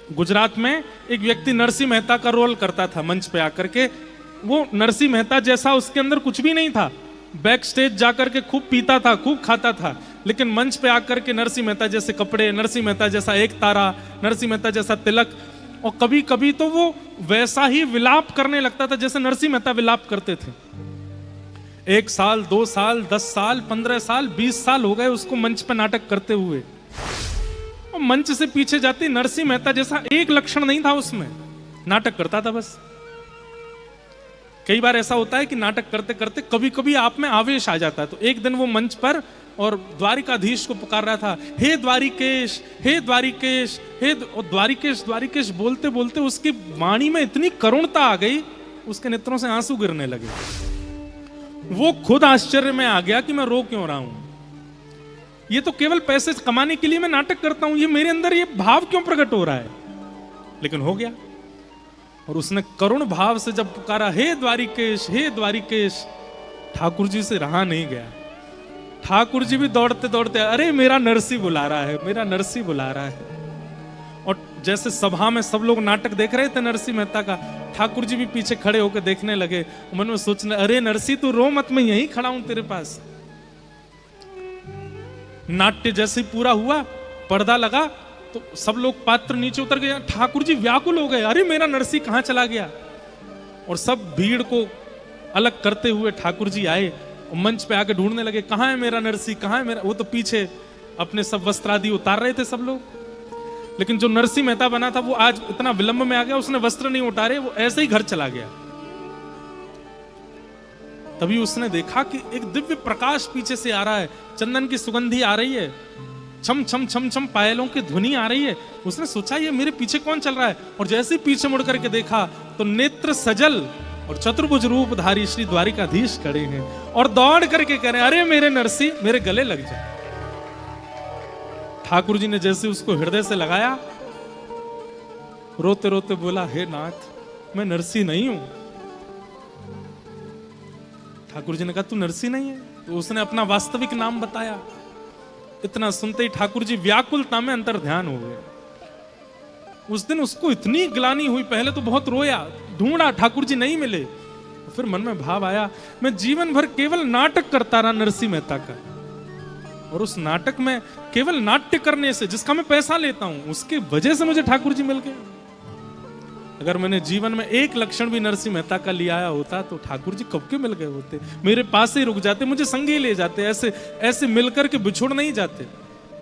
गुजरात में एक व्यक्ति नरसिंह मेहता का रोल करता था मंच पे आकर के। वो नरसिंह मेहता जैसा उसके अंदर कुछ भी नहीं था, बैक स्टेज जाकर के खूब पीता था, खूब खाता था, लेकिन मंच पे आकर के नरसिंह मेहता जैसे कपड़े, नरसिंह मेहता जैसा एक तारा, नरसिंह मेहता जैसा तिलक, और कभी कभी तो वो वैसा ही विलाप करने लगता था जैसे नरसिंह मेहता विलाप करते थे। 1 साल, 2 साल, 10 साल, 15 साल, 20 साल हो गए उसको मंच पे नाटक करते हुए। और मंच से पीछे जाती नरसिंह मेहता जैसा एक लक्षण नहीं था उसमें, नाटक करता था बस। कई बार ऐसा होता है कि नाटक करते करते कभी कभी आप में आवेश आ जाता है। तो एक दिन वो मंच पर और द्वारिकाधीश को पुकार रहा था, हे द्वारिकेश, हे द्वारिकेश, हे द्वारिकेश, द्वारिकेश बोलते बोलते उसकी वाणी में इतनी करुणता आ गई, उसके नेत्रों से आंसू गिरने लगे। वो खुद आश्चर्य में आ गया कि मैं रो क्यों रहा हूं, ये तो केवल पैसे कमाने के लिए मैं नाटक करता हूं, ये मेरे अंदर ये भाव क्यों प्रकट हो रहा है। लेकिन हो गया, और उसने करुण भाव से जब पुकारा, हे द्वारिकेश, हे द्वारिकेश, ठाकुर जी से रहा नहीं गया। ठाकुर जी भी दौड़ते दौड़ते, अरे मेरा नरसिंह बुला रहा है, मेरा नरसिंह बुला रहा है। और जैसे सभा में सब लोग नाटक देख रहे थे नरसिंह मेहता का, ठाकुर जी भी पीछे खड़े होकर देखने लगे। मन में सोचने, अरे नरसिंह तू रो मत, मैं यहीं खड़ा हूं तेरे पास। नाट्य जैसे ही पूरा हुआ, पर्दा लगा, तो सब लोग पात्र नीचे उतर गए। ठाकुर जी व्याकुल हो गए, अरे मेरा नरसिंह कहां चला गया। और सब भीड़ को अलग करते हुए ठाकुर जी आए और मंच पे आके ढूंढने लगे, कहां है मेरा नरसिंह, कहां है मेरा। वो तो पीछे अपने सब वस्त्र आदि उतार रहे थे सब लोग, लेकिन जो नरसिंह मेहता बना था वो आज इतना विलंब में आ गया, उसने वस्त्र नहीं उतारे, वो ऐसे ही घर चला गया। तभी उसने देखा कि एक दिव्य प्रकाश पीछे से आ रहा है, चंदन की सुगंधी आ रही है, छम छम छम छम पायलों की ध्वनि आ रही है। उसने सोचा ये मेरे पीछे कौन चल रहा है, और जैसे ही पीछे मुड़ करके देखा तो नेत्र सजल और चतुर्भुज रूपधारी श्री द्वारिकाधीश खड़े हैं और दौड़ करके कह रहे हैं, अरे मेरे नरसिंह, मेरे गले लग जाए। ठाकुर जी ने जैसे उसको हृदय से लगाया, रोते रोते बोला, हे नाथ, मैं नरसिंह नहीं हूं। ठाकुर जी ने कहा, तू नरसिंह नहीं है? तो उसने अपना वास्तविक नाम बताया। इतना सुनते ही ठाकुर जी व्याकुलता में अंतर ध्यान हो गए। उस दिन उसको इतनी ग्लानि हुई, पहले तो बहुत रोया, ढूंढा, ठाकुर जी नहीं मिले। फिर मन में भाव आया, मैं जीवन भर केवल नाटक करता रहा नरसिंह मेहता का, और उस नाटक में केवल नाट्य करने से, जिसका मैं पैसा लेता हूं, उसकी वजह से मुझे ठाकुर जी मिल गए। अगर मैंने जीवन में एक लक्षण भी नरसिंह मेहता का ले आया होता तो ठाकुर जी कब के मिल गए होते, मेरे पास ही रुक जाते, मुझे संगे ले जाते, ऐसे ऐसे मिलकर के बिछुड़ नहीं जाते।